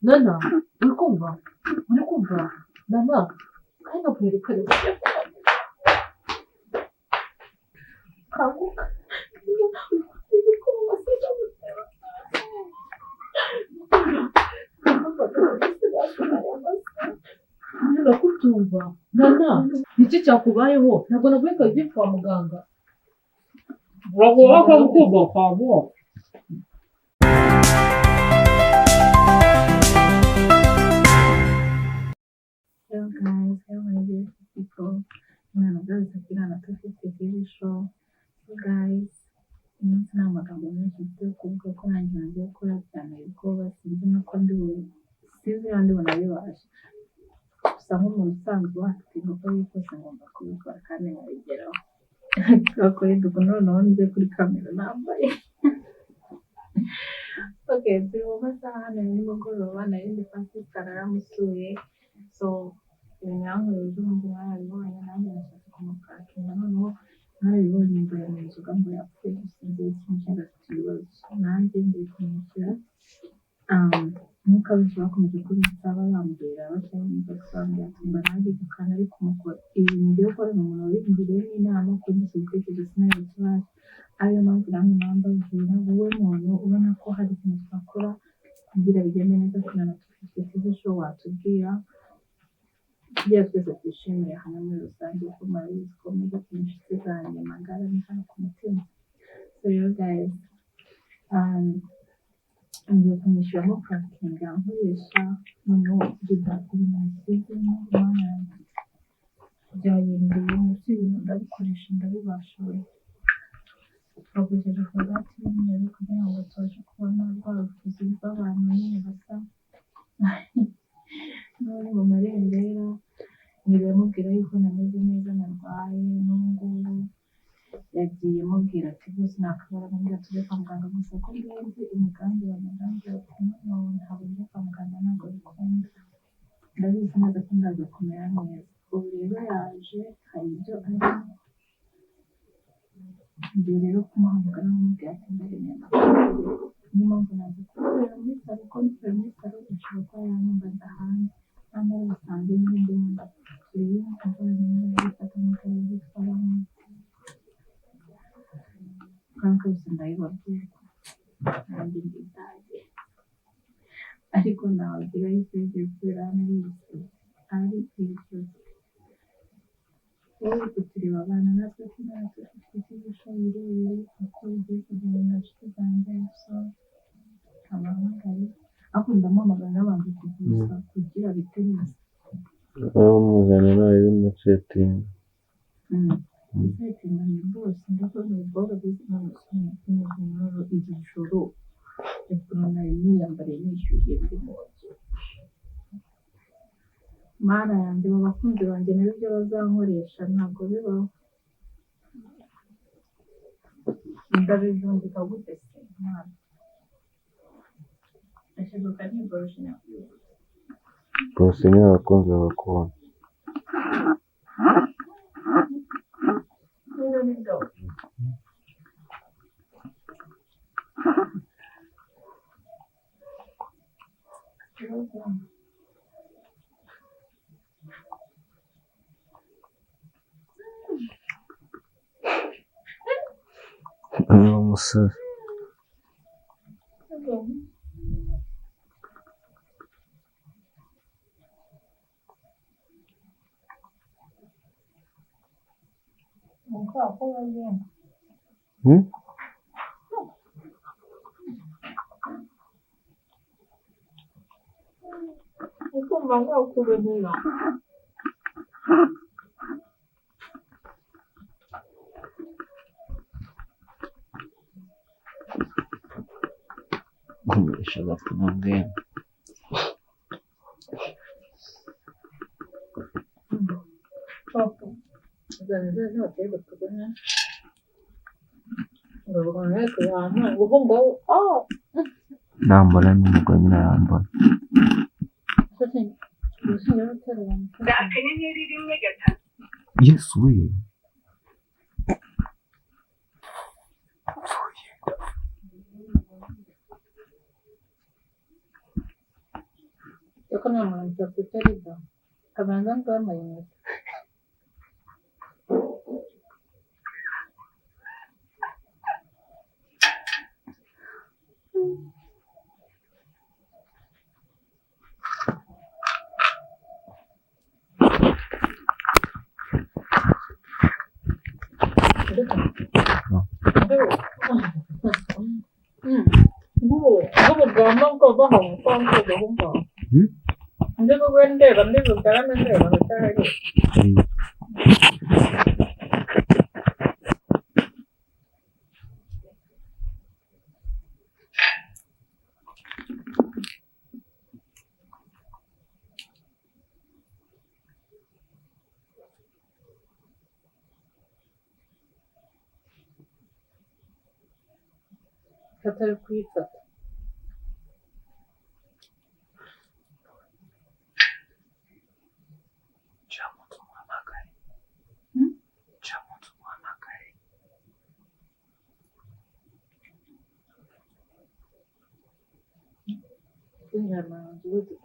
Nana, urikumva? Nana, hano kwerekana kanguka. Nana kutumva. Nana, niki cyakubayeho? Ntabwo naguheka ujye kwa muganga. Uragora kumva kwabo. Hello guys, hello my beautiful people. Nanagarutse kuri Anatofite TV show. So guys, umunsi nta magambo menshi mfite yo kuvuga ko nanjye ngiye gukora cyane ubwoba sinzi nuko ndibona bibasha. Gusa nk'umuntu usanzwe wahatinya uko yikose ngomba kubikora kandi nkabigeraho. Bakora iduku noneho ngiye kuri kamera nambaye. Okay, turi mu masaha hano nimugoroba nari ndi Francisca naramusuye. So ibinyankurira by'umuntu barabibonye nanjye nashaka kumuparakinga noneho barabibonye mbaye mu nzoga ngo yapfuye gusa nzi ikintu gifite ibibazo nanjye ngiye kumwishyura nk'uko abenshi bakomeje kubisaba bambwira bacyayumva usanga yatumva nanjye gukana ariko umukora ibintu byo gukora mu muntu wabigiriye n'inama kugisha ibitekerezo sinari ikibazo ariyo mpamvu namwe mbabwira wowe muntu ubona ko hari ikintu twakora kugira bigende neza kuri Anatofite TV show watubwira kugira twese twishimire hamwe muri rusange ko murabizi ko mujya ku inshuti zanjye magara ni hano ku mutima. So rero guys, ngiye kumwishyuramo purakinga nkoresha noneho kugira ibintu bisizemo umwanya byahinduye ndetse ibintu ndabikoresha ndabibashoboye. Twakoresheje korogati y'umweru kugira ngo tubashe kubona rwa rufuzi rw'abantu nyine basa n'abari mu marembera. Ngiye mubwira yuko nameze neza narwaye n'ubungubu yagiye mubwira ati rwose nakabaraga ngira tujye kwa muganga gusa ko ngenzi imigambi y'abaganga ntabwo njya kwa muganga ntabwo bikunda ndabizi neza ko ndaza kumera neza. Ubu rero yaje hari ibyo arimo ngiye rero kumuhamagara n'umubwira ati ndabimenya niyo mpamvu naza kukorera muri salo ko nikorera muri salo ishobora kuba yanyumvaza hanze kandi ari busange n'ibindi wenda turebe nk'akazana n'ibindi bifata nk'akazi bitwara kandi kabisa ndabibabwira nanjye nditaye ariko nababwira yuko bigiye kubera hano ari ibisozi wowe kutureba abana natwe Anatofite TV show birebire uko bigiye kugenda na nshuti zanjye so abahamagaye ariko ndamuhamagara n'abantu kuvuza kugira bite neza muzana nawe b'umusetingi umusetingi ni rwose ndabona ubwoba bw'izina iri joro ukuntu nari niyambariye nishyuhiye ndi mu nzu. Mana yanjye mu bakunzi banjye nabo ibyo bazankoresha ntabwo bibaho ndabijundika gute se Mana ashiduka niboroshye nakwibuka bose ni abakunzi babakunda uyu musore ukumva nk'ukubenera gumisha agatuma bwenge Uravuga ngo reka ahantu ubu ngaho nambona n'umugore nyine arambona. Yesu we. Yo kama mwanamke kutarida kabanza ngama yeye Gue gampang kok paham, paham kok gampang. Hindi ko ganda, hindi ko ganda, hindi ko ganda. Kata'y kwita.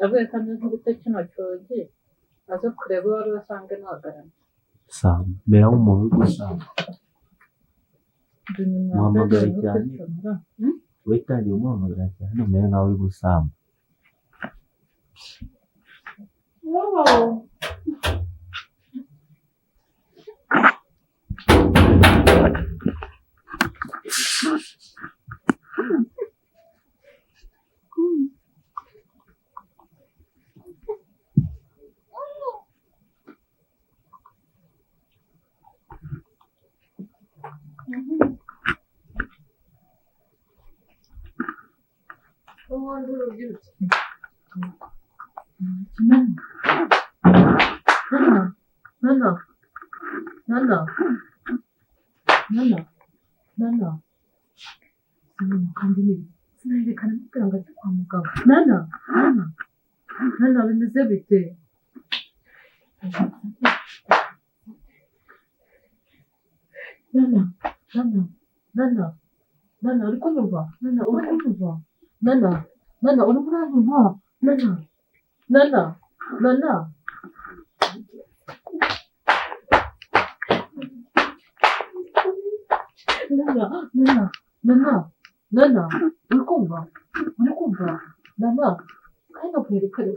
Avuye kandi nk'igiti kino cyogi aza kureba wari wasanga ntagarama Samba mbere w'umuntu gusamba muhamagara cyane witangiye umuhamagara cyane mbere nawe uri gusamba. Nana. kandi sinayerekana amafaranga yo kwa muganga. Nana bimeze bite? Nana uri kunyumva? Nana urimo uranyumva? Nana uri kumva? Nana kandi nakwerekana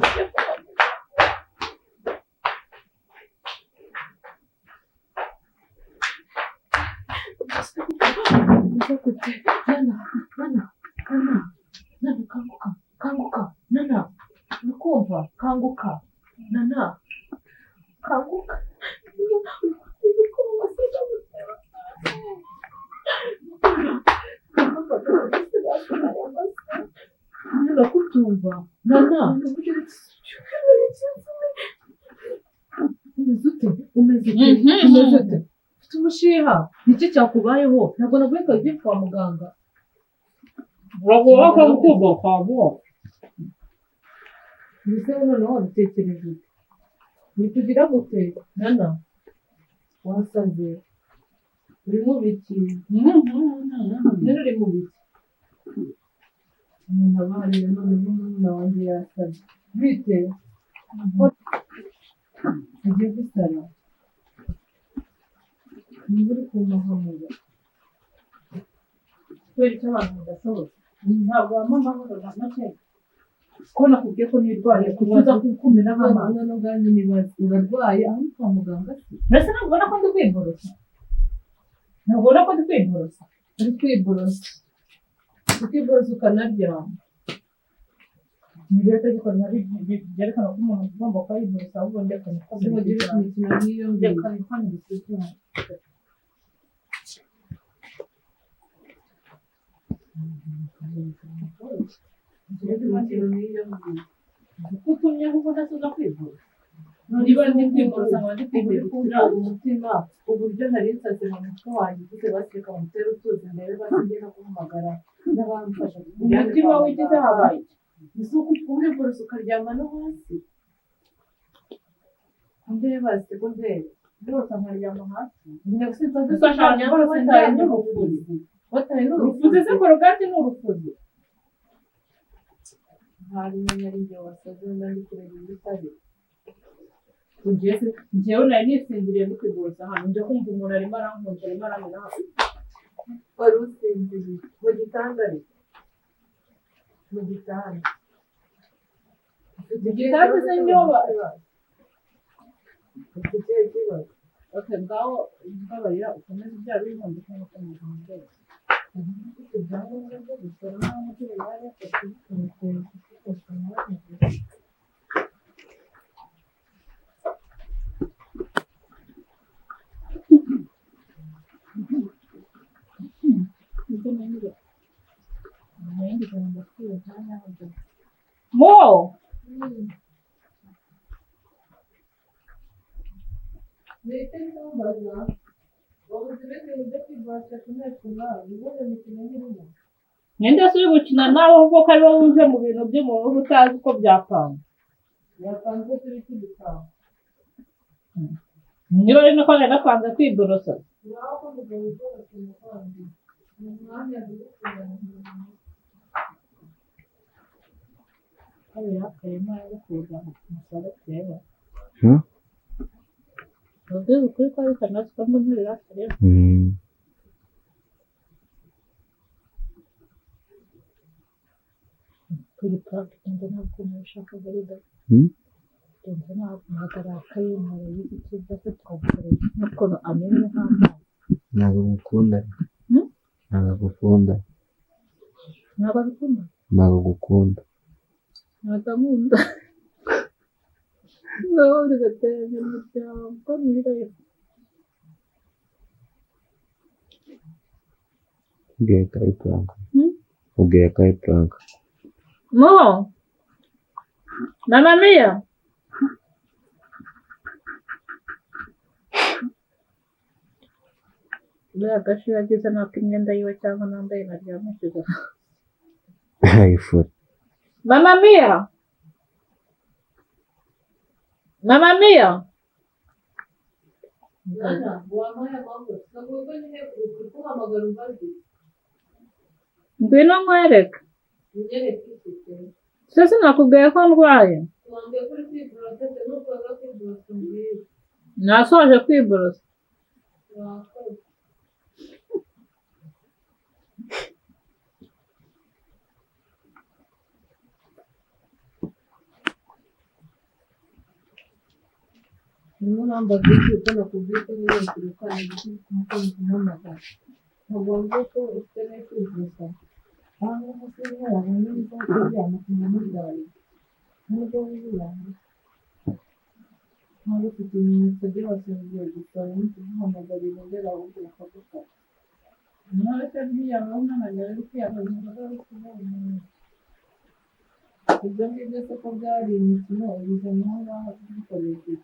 Nana kanguka Nana uri kumva? Kanguka Nana kanguka kutumva Nana umeze ute? Ufite umushiha? Niki cyakubayeho? Ntabwo naguheka ugiye kwa muganga. Uragora ko kumva kwabo. Mbese noneho wabitekereje ute? Nitugira gute Nana? Wasaze uri mu biki? Rero uri mu biki? Nabariye none n'umwana wanjye yasaze. Bite? Ugiye gusara? Niba uri kumahamura kubera icyo abantu badasohoza ntabwo wampa amahoro na make ko nakubwiye ko nirwaye kubuza kukumena nk'amazi. None ubwanjye nibaza urarwaye aho ni kwa muganga se? Mbese ntabwo ubona ko ndi kwiborosa? Uri kwiborosa ukanaryama. Ni rero tegeko ryerekana ko umuntu agomba kuba yiborosa ahubwo ndekana ko mugira imikino nk'iyo ndekana ko ntibisuzuma. Utumye ahubwo udasuza kwivura. niba ndi kwiborosa nkaba ndi kwihindukira umutima uburyo nari nsaze mu mutwe wanjye uvuze baseka bamutere utuzi mbere batigera guhamagara n'abamfasha umutima wigize habaye isuku uriborosa ukaryama no hasi ndeba segonderi borosa nkaryama hasi nyagusiza dusashanya bataye n'urufuzi urufuzi se korogate ni urufuzi hari nyari wasaze nari kureba ibitari njyewe nari nisinziriye ndi kwiborosa hano njya kumva umuntu arimo arankunja arimo aramena hasi wari usinziriye mu gitanda se nyoba ufite ikibazo ngaho mbabarira ukomeze ibyaha b'inkongi cyangwa ukomeze mu byose ibyangombwa byo gusora nta mutwe bari bafite Mo! Ninde se uri gukina nawe kuko ko ari wowe uje mu bintu by'umuntu uba utazi uko byapanga yapanze turi kudupanga niba ari nako nari napanze kwiborosa ngaho ko mugabo ukora ku muhanda mu mwanya w'ukuganira kabiri hakayemo kuza umusaruro tureba ubwo ukuri ko ari kanasi ko mbona rero kuri pake inda ntabwo nashaka gariga inda ntabwo nagarakaye naraye ikiza ko twakoreye nuko amenye nk'amazi ntabwo gukunda ntabwo gukunda nkunda ngaho uri gatera umuryango nirayo ubwiye kayi puranka Mo! Mamma mia! Buriya gashi yagize nako imyenda yiwe cyangwa nambaye naryamishije. ifure Mamma mia! Mamma mia! Mwana wampaye amahoro ntabwo nyine uri kuhamagara umbazi Ngwino nkwereke. unyereke ifite Sese nakubwiye ko ndwaye. wambwiye ko uri kwiborosa se n'ubwo waza kwiborosa mbwira Nasoje kwiborosa. wakoze niyo mpamvu abyukiye ko nakubwiye ko niyo kure kwa nigiti kumukozi kumuhamagara ntabwo wambwiye ko ufite no kwiborosa aha ngaha se niho wabonye neza ko uryama ku nyamurwayi nubwo wibiranga ntabwo ufite ibimenyetso byose bigiye gusaba no kuguhamagarira ugera ahubwo bakagufata Nawe se ntiyabona nagera ari kwiyamamaza ko ari kubona. ibyo ngibyo se ko byari imikino ubizanye aho ngaho kubikoresha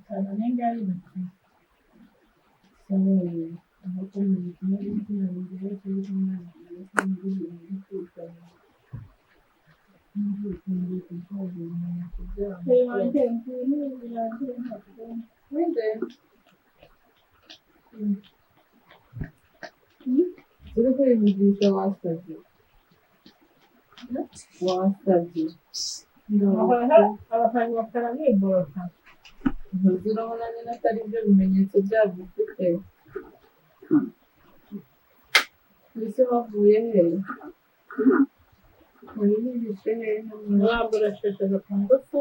Cyane n'inga ari imikino. sawe aho ko mu mikino y'imikino bigiye kuri kumwe ndetse n'ibindi bintu by'ukwirukanka n'ubwikunde kugira ibimenyetso byabo wende uri kwivugisha wasabye Abafana bakora biborosa. urabona nyine atari byo bimenyetso byabyo ufite ese wavuye he muri nibishe hehe Mwaboreshesheje ku ngufu.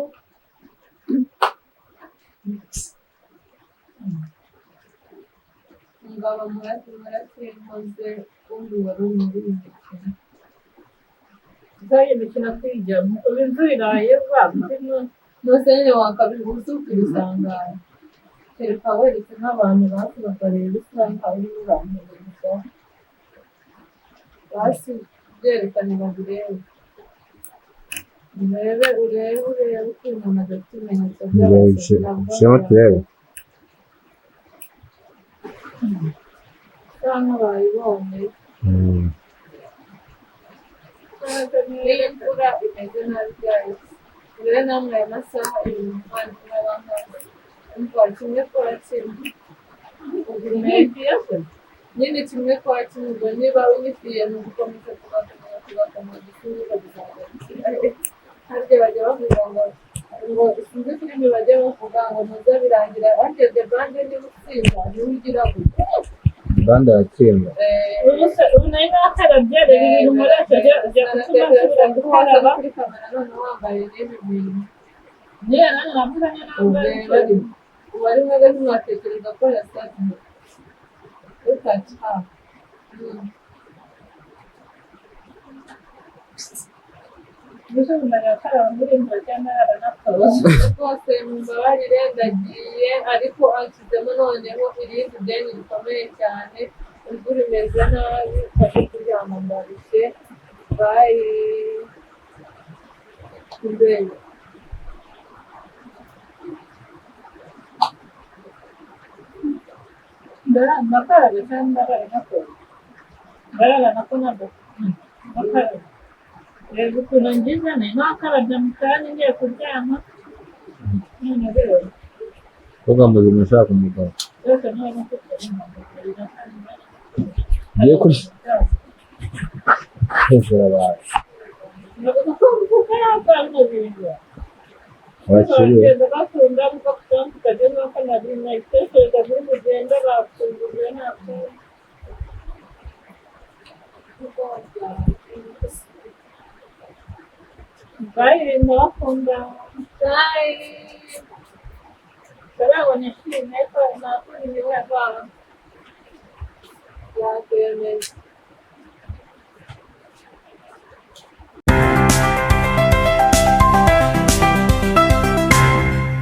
ngaba muracyemaze ubundi wari uri muri iyi mikino Zayo imikino twigamo. Ubu imvura iraye bwabyo. nose nyine wakabiri usukira isangano kereka weretse nk'abantu basi bakareba isanga urimo uramenya gusa basi byerekane babirebe urebe ukuntu umuntu adafite ibimenyetso Shema turebe. cyangwa bayibonye niyo imvura imeze nabi guys rero namwe aya masaha iri mu muvandimwe w'amazi umva kimwe kwa kimwe nyine kimwe kwa kimwe ubwo niba wifiye ni ugukomeza tugakomeza gusubiza harya bajya bavuga ngo sinzi filimi bajya bavuga ngo muze birangira harya the band niba utsinda niwe ugira gutya Banda yatsinda. ubu nari nakarabye reba ibintu nkoresheje ujya gutuma nsubira gukaraba kuri kamera none wambaye n'ibi bintu niyo nanjye navuganye nambaye ubu ari mwebwe ntimwatekereza ko yasaze utaca gusa umenya gukaraba muri imvura cyangwa yaranakora rwose mumbabarire ndagiye ariko anshyizemo noneho irindi deni rikomeye cyane imvura imeze nabi mfashe kuryama ndarushye bayi imbere ndakarabe cyangwa ndaranakora ndaranako nabwo ndakarabe reba ukuntu ngize ni nakarabye mu kanya ngiye kuryama none rero Ugambaza umushaka umugabo. byose niba mufite impamvu Ugiye kurya. Hejuru abantu. Wakiriwe. bagenda bakunda kuko tukagenda nuko nari nayitekereza kuri kugenda bafunguye ntabwo bayi ndabakunda bayi barabona ishimwe ko nakora imiwe abantu yakwemeza